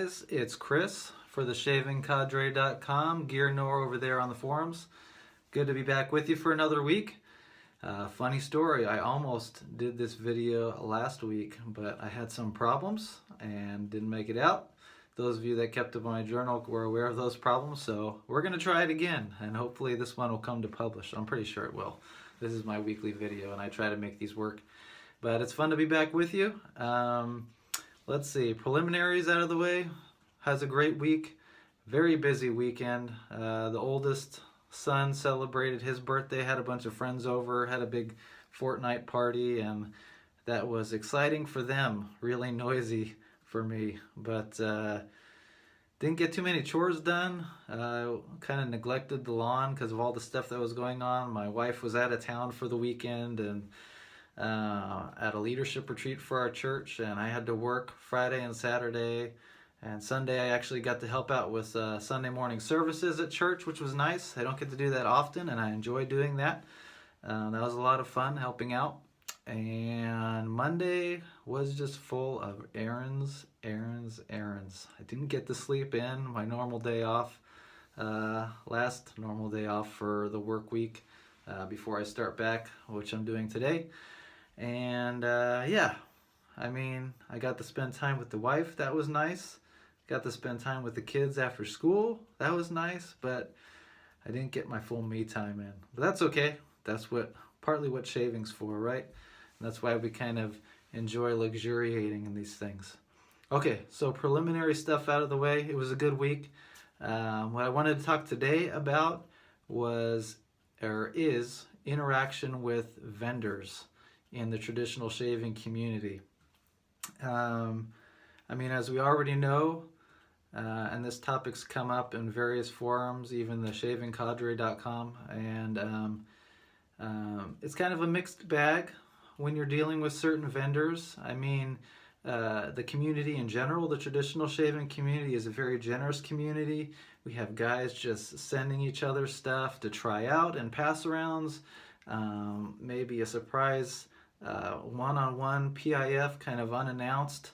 guys, it's Chris for the shavingcadre.com, GearNoir over there on the forums. Good to be back with you for another week. Funny story, I almost did this video last week, but I had some problems and didn't make it out. Those of you that kept up my journal were aware of those problems, so we're going to try it again, and hopefully this one will come to publish. I'm pretty sure it will. This is my weekly video, and I try to make these work. But it's fun to be back with you. Let's see, preliminaries out of the way. Has a great week. Very busy weekend. The oldest son celebrated his birthday, had a bunch of friends over, had a big Fortnite party, and that was exciting for them. Really noisy for me, but didn't get too many chores done. Kind of neglected the lawn because of all the stuff that was going on. My wife was out of town for the weekend and at a leadership retreat for our church, and I had to work Friday and Saturday, and Sunday I actually got to help out with Sunday morning services at church, which was nice. I don't get to do that often, and I enjoy doing that. That was a lot of fun helping out. And Monday was just full of errands. I didn't get to sleep in my normal day off, last normal day off for the work week before I start back, which I'm doing today. And yeah, I mean, I got to spend time with the wife. That was nice. Got to spend time with the kids after school. That was nice, but I didn't get my full me time in. But that's okay. That's partly what shaving's for, right? And that's why we kind of enjoy luxuriating in these things. Okay, so preliminary stuff out of the way. It was a good week. What I wanted to talk today about is interaction with vendors in the traditional shaving community. I mean, as we already know, and this topic's come up in various forums, even the shavingcadre.com, and it's kind of a mixed bag when you're dealing with certain vendors. I mean, the community in general, the traditional shaving community, is a very generous community. We have guys just sending each other stuff to try out and pass arounds, maybe a surprise one-on-one PIF kind of unannounced.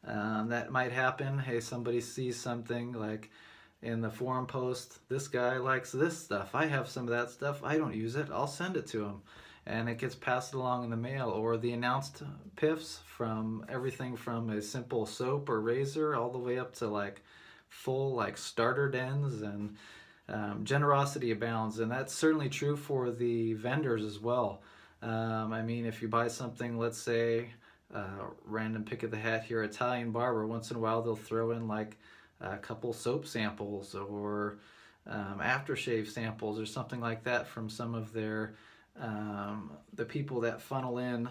That might happen. Hey, somebody sees something like in the forum post, this guy likes this stuff, I have some of that stuff, I don't use it, I'll send it to him, and it gets passed along in the mail. Or the announced PIFs, from everything from a simple soap or razor all the way up to like full like starter dens, and generosity abounds, and that's certainly true for the vendors as well. I mean, if you buy something, let's say random pick of the hat here, Italian barber, once in a while they'll throw in like a couple soap samples or aftershave samples or something like that from some of their the people that funnel in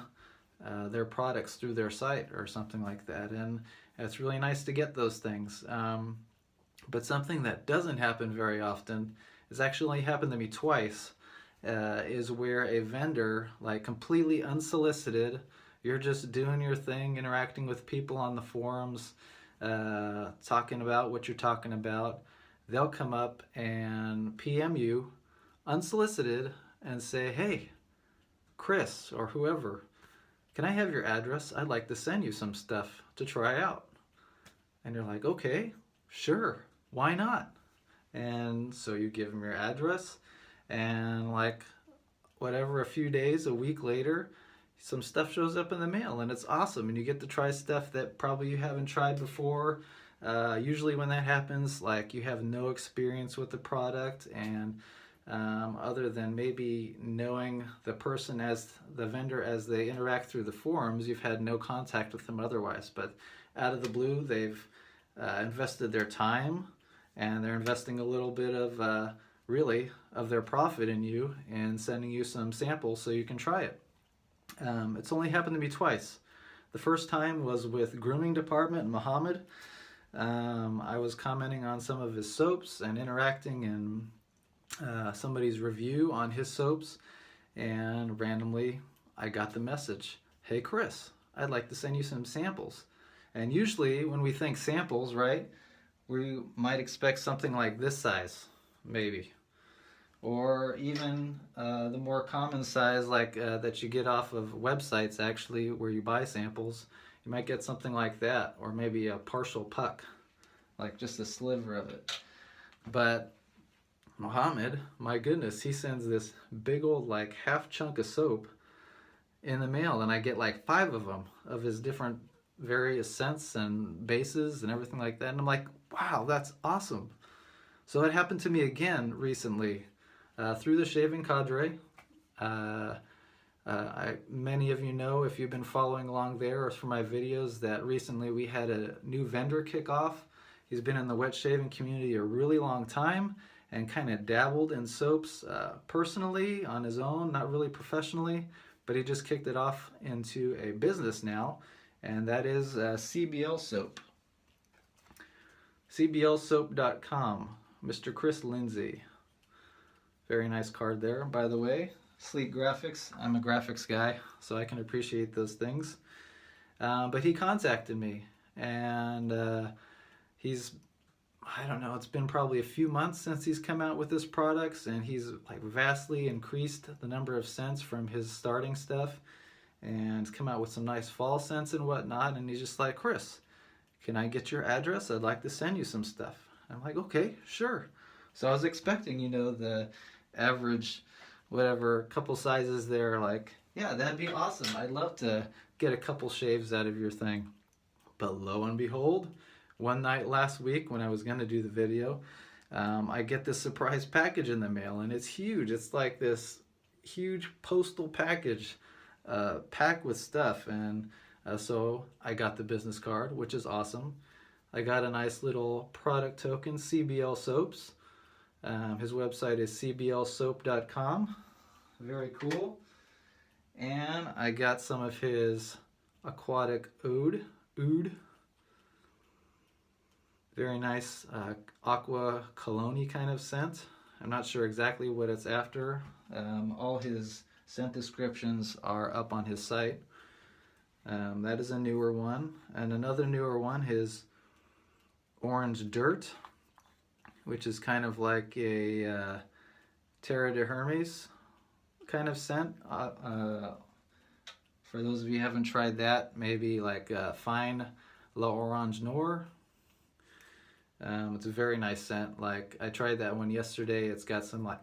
their products through their site or something like that. And it's really nice to get those things. But something that doesn't happen very often, has actually happened to me twice, is where a vendor, like completely unsolicited, you're just doing your thing, interacting with people on the forums, talking about what you're talking about. They'll come up and PM you unsolicited and say, hey, Chris or whoever, can I have your address? I'd like to send you some stuff to try out. And you're like, okay, sure, why not? And so you give them your address, and like whatever, a few days, a week later, some stuff shows up in the mail, and it's awesome, and you get to try stuff that probably you haven't tried before. Usually when that happens, like you have no experience with the product, and other than maybe knowing the person as the vendor as they interact through the forums, you've had no contact with them otherwise. But out of the blue, they've invested their time, and they're investing a little bit of really of their profit in you and sending you some samples so you can try it. It's only happened to me twice. The first time was with grooming department, Muhammad. I was commenting on some of his soaps and interacting in somebody's review on his soaps, and randomly I got the message, hey Chris, I'd like to send you some samples. And usually when we think samples, right, we might expect something like this size, maybe. Or even the more common size, like that you get off of websites actually where you buy samples. You might get something like that, or maybe a partial puck. like just a sliver of it. But Mohammed, my goodness, he sends this big old like half chunk of soap in the mail, and I get like 5 of them of his different various scents and bases and everything like that. And I'm like, wow, that's awesome. So it happened to me again recently through the Shaving Cadre. Many of you know, if you've been following along there or from my videos, that recently we had a new vendor kick off. He's been in the wet shaving community a really long time and kind of dabbled in soaps personally on his own, not really professionally, but he just kicked it off into a business now, and that is CBL Soap. CBLsoap.com, Mr. Chris Lindsay. Very nice card there, by the way. Sleek graphics. I'm a graphics guy, so I can appreciate those things. But he contacted me, and he's, I don't know, it's been probably a few months since he's come out with his products, and he's like vastly increased the number of scents from his starting stuff, and he's come out with some nice fall scents and whatnot. And he's just like, Chris, can I get your address? I'd like to send you some stuff. I'm like, okay, sure. So I was expecting, you know, the average, whatever, couple sizes there, like, yeah, that'd be awesome. I'd love to get a couple shaves out of your thing. But lo and behold, one night last week when I was going to do the video, I get this surprise package in the mail, and it's huge. It's like this huge postal package packed with stuff, and so I got the business card, which is awesome. I got a nice little product token, CBL Soaps. His website is cblsoap.com. Very cool. And I got some of his aquatic oud. Very nice aqua cologne kind of scent. I'm not sure exactly what it's after. All his scent descriptions are up on his site. That is a newer one. And another newer one, his Orange Dirt, which is kind of like a Terra de Hermes kind of scent. For those of you who haven't tried that, maybe like Fine La Orange Noir. It's a very nice scent. Like, I tried that one yesterday. It's got some like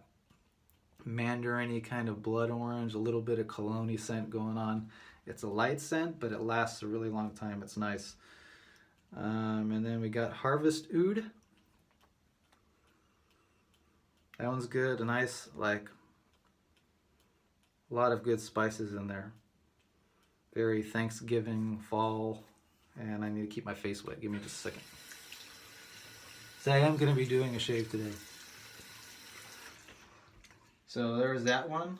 mandarin-y kind of blood orange, a little bit of cologne-y scent going on. It's a light scent, but it lasts a really long time. It's nice. And then we got Harvest Oud. That one's good. A nice, like, a lot of good spices in there. Very Thanksgiving, fall, and I need to keep my face wet. Give me just a second. So I am going to be doing a shave today. So there's that one.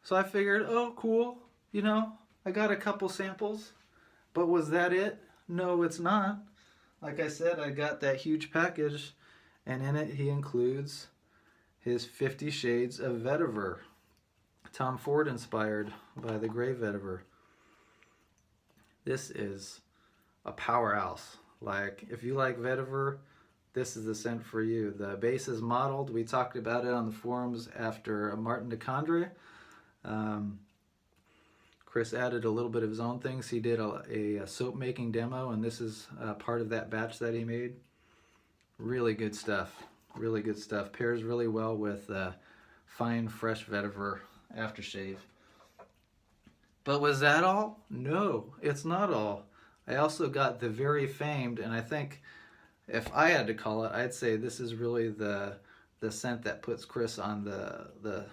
So I figured, oh, cool, you know, I got a couple samples, but was that it? No, it's not. Like I said, I got that huge package, and in it he includes his 50 Shades of Vetiver, Tom Ford inspired by the gray vetiver. This is a powerhouse. Like, if you like vetiver, this is the scent for you. The base is mottled. We talked about it on the forums after Martin de Condre. Chris added a little bit of his own things. He did a soap making demo, and this is part of that batch that he made. Really good stuff. Really good stuff. Pairs really well with fine, fresh vetiver aftershave. But was that all? No, it's not all. I also got the very famed, and I think if I had to call it, I'd say this is really the scent that puts Chris on the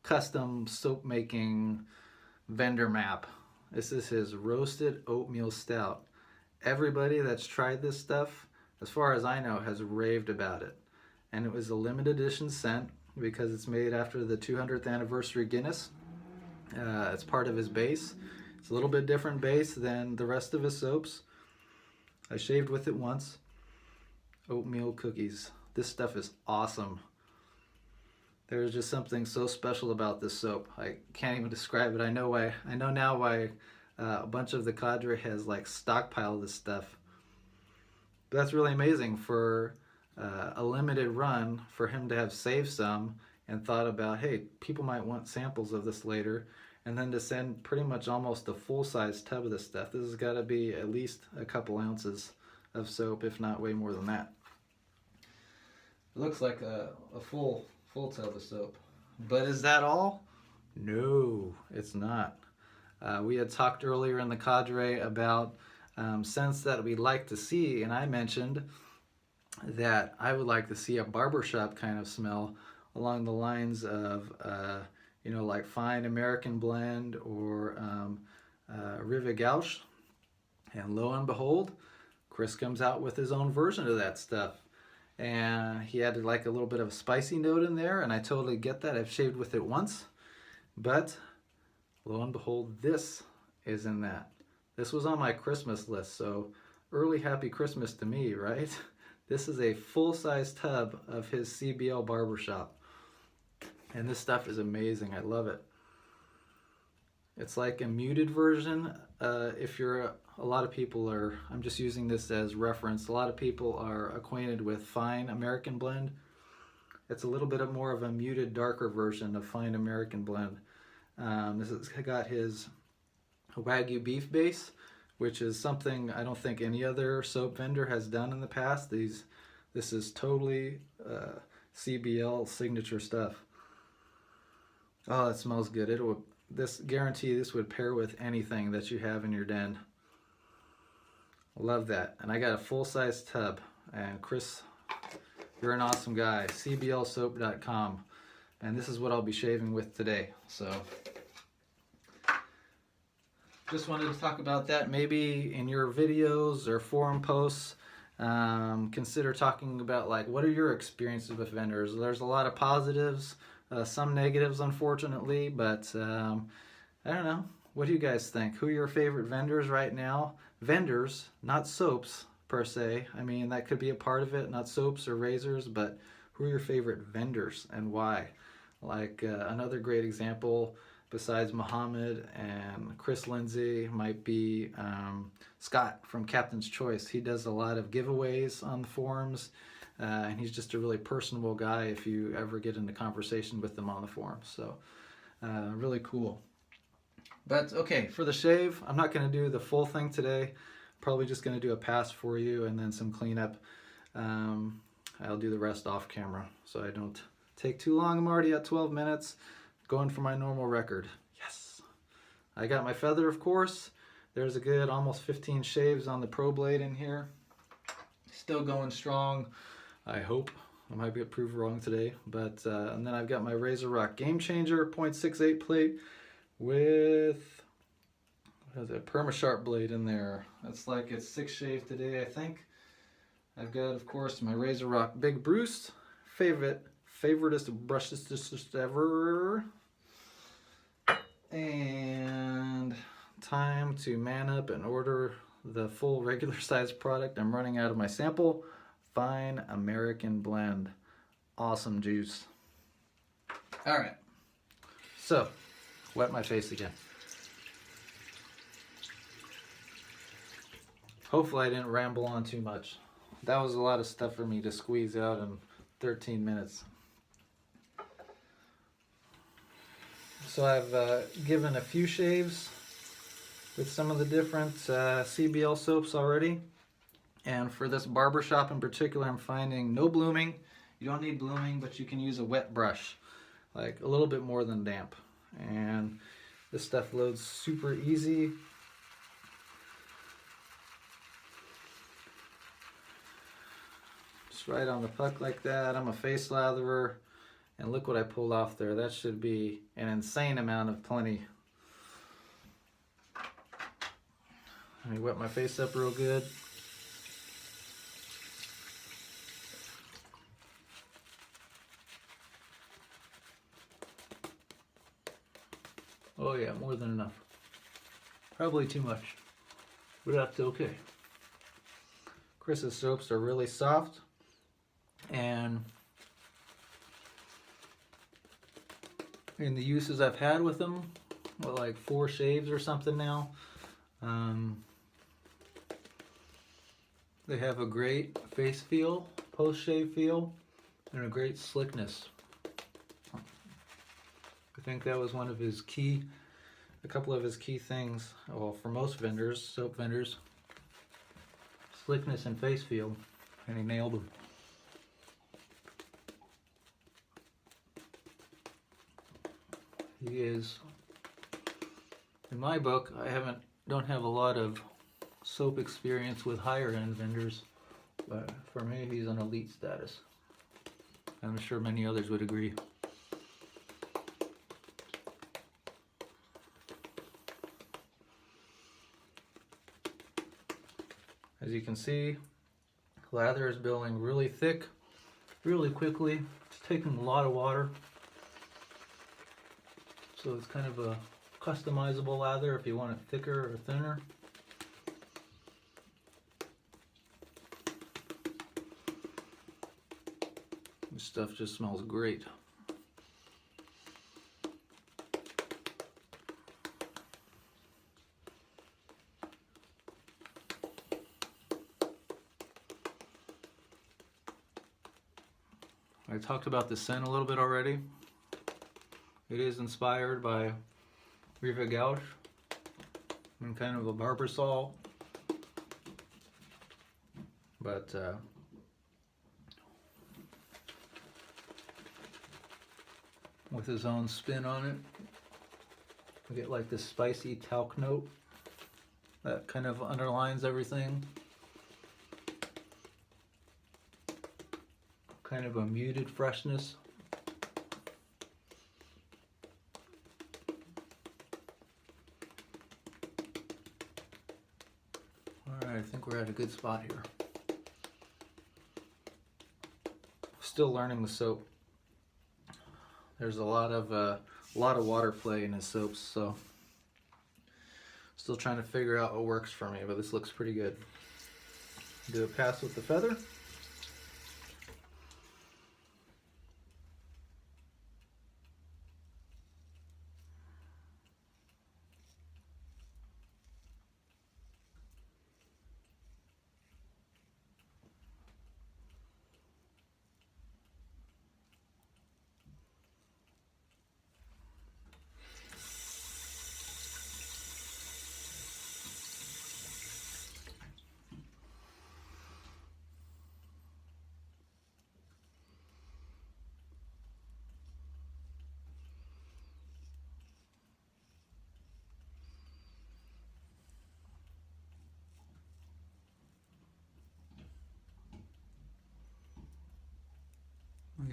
custom soap making vendor map. This is his Roasted Oatmeal Stout. Everybody that's tried this stuff, as far as I know, has raved about it. And it was a limited edition scent because it's made after the 200th anniversary Guinness. It's part of his base. It's a little bit different base than the rest of his soaps. I shaved with it once. Oatmeal cookies. This stuff is awesome. There's just something so special about this soap. I can't even describe it. I know why. I know now why a bunch of the cadre has like stockpiled this stuff. But that's really amazing for a limited run, for him to have saved some and thought about, hey, people might want samples of this later, and then to send pretty much almost a full-size tub of this stuff. This has got to be at least a couple ounces of soap, if not way more than that. It looks like a full tub of soap. But is that all? No, it's not. We had talked earlier in the cadre about scents that we'd like to see, and I mentioned that I would like to see a barbershop kind of smell along the lines of, you know, like Fine American Blend or Rive Gauche. And lo and behold, Chris comes out with his own version of that stuff. And he added like a little bit of a spicy note in there, and I totally get that. I've shaved with it once, but lo and behold, this is in that. This was on my Christmas list, so early happy Christmas to me, right? This is a full-size tub of his CBL Barbershop, and this stuff is amazing. I love it. It's like a muted version. If you're a lot of people are, I'm just using this as reference, a lot of people are acquainted with Fine American Blend. It's a little bit more of a muted, darker version of Fine American Blend. This has got his Wagyu beef base, which is something I don't think any other soap vendor has done in the past. This is totally CBL signature stuff. Oh, it smells good. Guarantee this would pair with anything that you have in your den. Love that. And I got a full-size tub. And Chris, you're an awesome guy. CBLsoap.com. And this is what I'll be shaving with today. So just wanted to talk about that. Maybe in your videos or forum posts, consider talking about like, what are your experiences with vendors? There's a lot of positives, some negatives unfortunately, but I don't know. What do you guys think? Who are your favorite vendors right now? Vendors, not soaps per se. I mean, that could be a part of it, not soaps or razors, but who are your favorite vendors and why? Like another great example besides Muhammad and Chris Lindsay might be Scott from Captain's Choice. He does a lot of giveaways on the forums, and he's just a really personable guy if you ever get into conversation with him on the forums. So really cool. But okay, for the shave, I'm not going to do the full thing today. Probably just going to do a pass for you and then some cleanup. I'll do the rest off camera so I don't take too long. I'm already at 12 minutes, going for my normal record. Yes. I got my feather, of course. There's a good almost 15 shaves on the Pro Blade in here. Still going strong, I hope. I might be proved wrong today. But and then I've got my Razor Rock Game Changer 0.68 plate with what is it, Perma-sharp blade in there. That's like it's 6 shave today, I think. I've got, of course, my Razor Rock Big Bruce, favoriteest brushes ever. And time to man up and order the full regular size product. I'm running out of my sample. Fine American Blend. Awesome juice. All right. So, wet my face again. Hopefully I didn't ramble on too much. That was a lot of stuff for me to squeeze out in 13 minutes. So I've given a few shaves with some of the different CBL soaps already. And for this barbershop in particular, I'm finding no blooming. You don't need blooming, but you can use a wet brush, like a little bit more than damp. And this stuff loads super easy. Just right on the puck like that. I'm a face latherer. And look what I pulled off there. That should be an insane amount of plenty. Let me wet my face up real good. Oh yeah, more than enough. Probably too much, but that's okay. Chris's soaps are really soft, and in the uses I've had with them, what, like 4 shaves or something now, they have a great face feel, post-shave feel, and a great slickness. I think that was one of his key, a couple of his key things, well, for most vendors, soap vendors. slickness and face feel, and he nailed them. He is, in my book, don't have a lot of soap experience with higher end vendors, but for me he's an elite status. I'm sure many others would agree. As you can see, lather is building really thick, really quickly. It's taking a lot of water. So it's kind of a customizable lather if you want it thicker or thinner. This stuff just smells great. I talked about the scent a little bit already. It is inspired by Riva Gauche and kind of a barber salt, but with his own spin on it. We get like this spicy talc note that kind of underlines everything. Kind of a muted freshness. Alright, I think we're at a good spot here. Still learning the soap. There's a lot of water play in his soaps, so still trying to figure out what works for me, but this looks pretty good. Do a pass with the feather.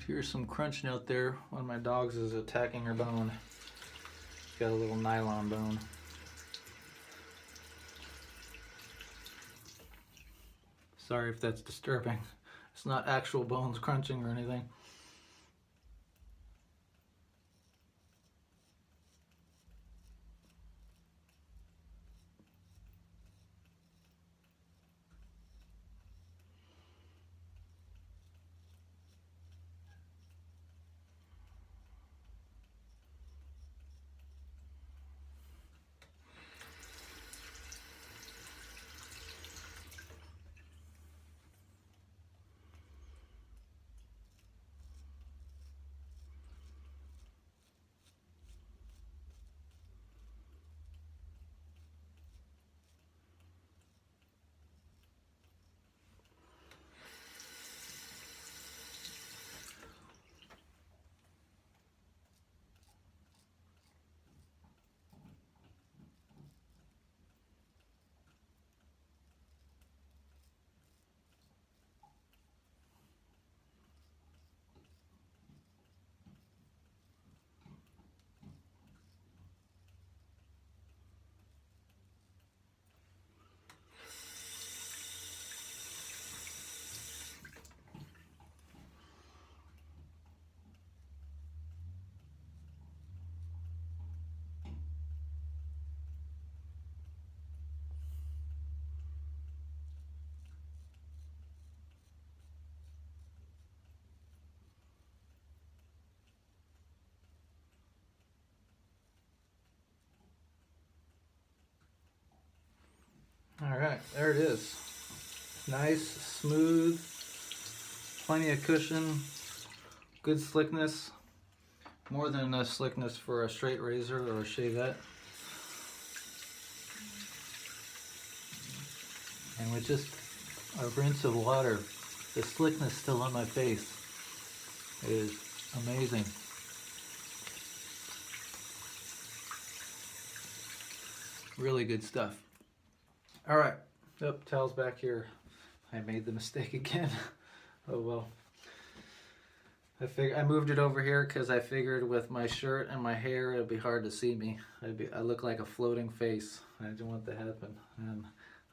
Here's some crunching out there. One of my dogs is attacking her bone. She's got a little nylon bone. Sorry if that's disturbing. It's not actual bones crunching or anything. Alright, there it is. Nice, smooth, plenty of cushion, good slickness. More than enough slickness for a straight razor or a shavette. And with just a rinse of water, the slickness still on my face is amazing. Really good stuff. All right, towel's back here. I made the mistake again. Oh well. I moved it over here because I figured with my shirt and my hair it'd be hard to see me. I look like a floating face. I didn't want that to happen, and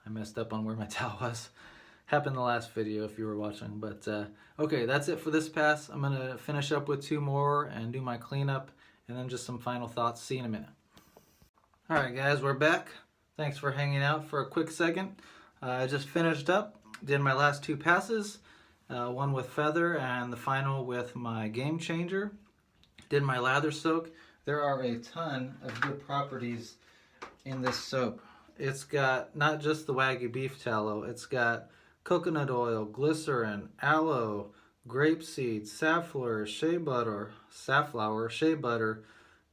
I messed up on where my towel was. Happened in the last video if you were watching, but okay, that's it for this pass. I'm gonna finish up with 2 more and do my cleanup, and then just some final thoughts. See you in a minute. All right, guys, we're back. Thanks for hanging out for a quick second. I just finished up, did my last 2 passes. One with feather and the final with my game changer. Did my lather soak. There are a ton of good properties in this soap. It's got not just the Wagyu beef tallow, it's got coconut oil, glycerin, aloe, grapeseed, safflower, shea butter,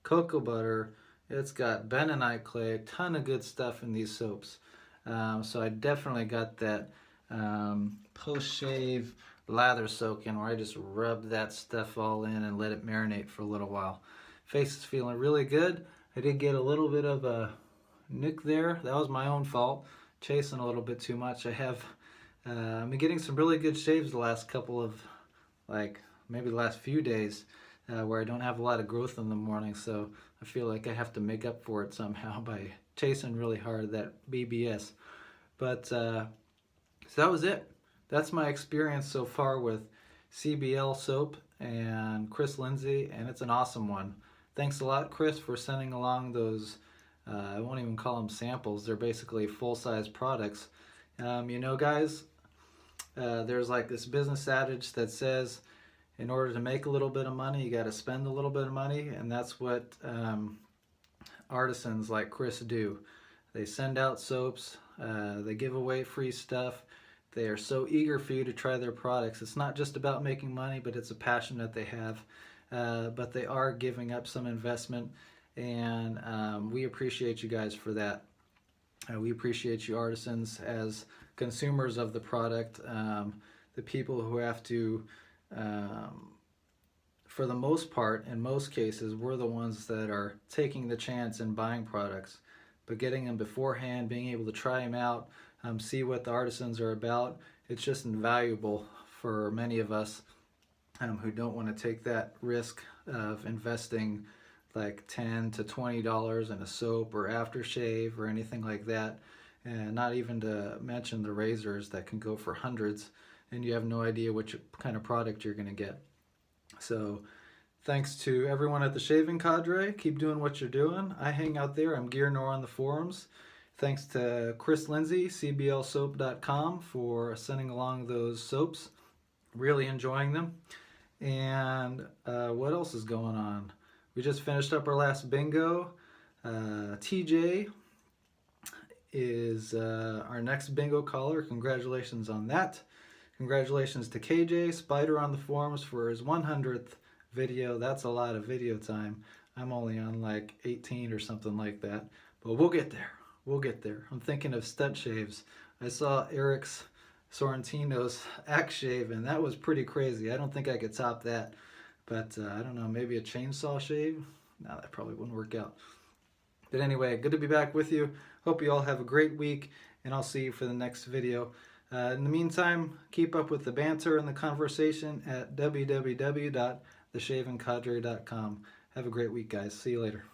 cocoa butter. It's got bentonite clay, a ton of good stuff in these soaps. So I definitely got that post-shave lather soak in where I just rub that stuff all in and let it marinate for a little while. Face is feeling really good. I did get a little bit of a nick there. That was my own fault, chasing a little bit too much. I've been getting some really good shaves the last couple of, maybe the last few days, where I don't have a lot of growth in the morning, so I feel like I have to make up for it somehow by chasing really hard that BBS. But so that was it. That's my experience so far with CBL soap and Chris Lindsay, and it's an awesome one. Thanks a lot, Chris, for sending along those, I won't even call them samples, they're basically full-size products. You know, guys, there's like this business adage that says in order to make a little bit of money, you got to spend a little bit of money, and that's what artisans like Chris do. They send out soaps, they give away free stuff. They are so eager for you to try their products. It's not just about making money, but it's a passion that they have. But they are giving up some investment, and we appreciate you guys for that. We appreciate you artisans as consumers of the product, the people who have to, for the most part, in most cases, we're the ones that are taking the chance and buying products, but getting them beforehand, being able to try them out, see what the artisans are about. It's just invaluable for many of us who don't want to take that risk of investing like $10 to $20 in a soap or aftershave or anything like that, and not even to mention the razors that can go for hundreds, and you have no idea which kind of product you're going to get. So thanks to everyone at the Shaving Cadre. Keep doing what you're doing. I hang out there. I'm GearNoir on the forums. Thanks to Chris Lindsay, CBLsoap.com, for sending along those soaps. Really enjoying them. And what else is going on? We just finished up our last bingo. TJ is our next bingo caller. Congratulations on that. Congratulations to KJ, Spider on the forums, for his 100th video. That's a lot of video time. I'm only on like 18 or something like that. But we'll get there. We'll get there. I'm thinking of step shaves. I saw Eric's Sorrentino's axe shave, and that was pretty crazy. I don't think I could top that. But I don't know, maybe a chainsaw shave? No, that probably wouldn't work out. But anyway, good to be back with you. Hope you all have a great week, and I'll see you for the next video. In the meantime, keep up with the banter and the conversation at www.theshavingcadre.com. Have a great week, guys. See you later.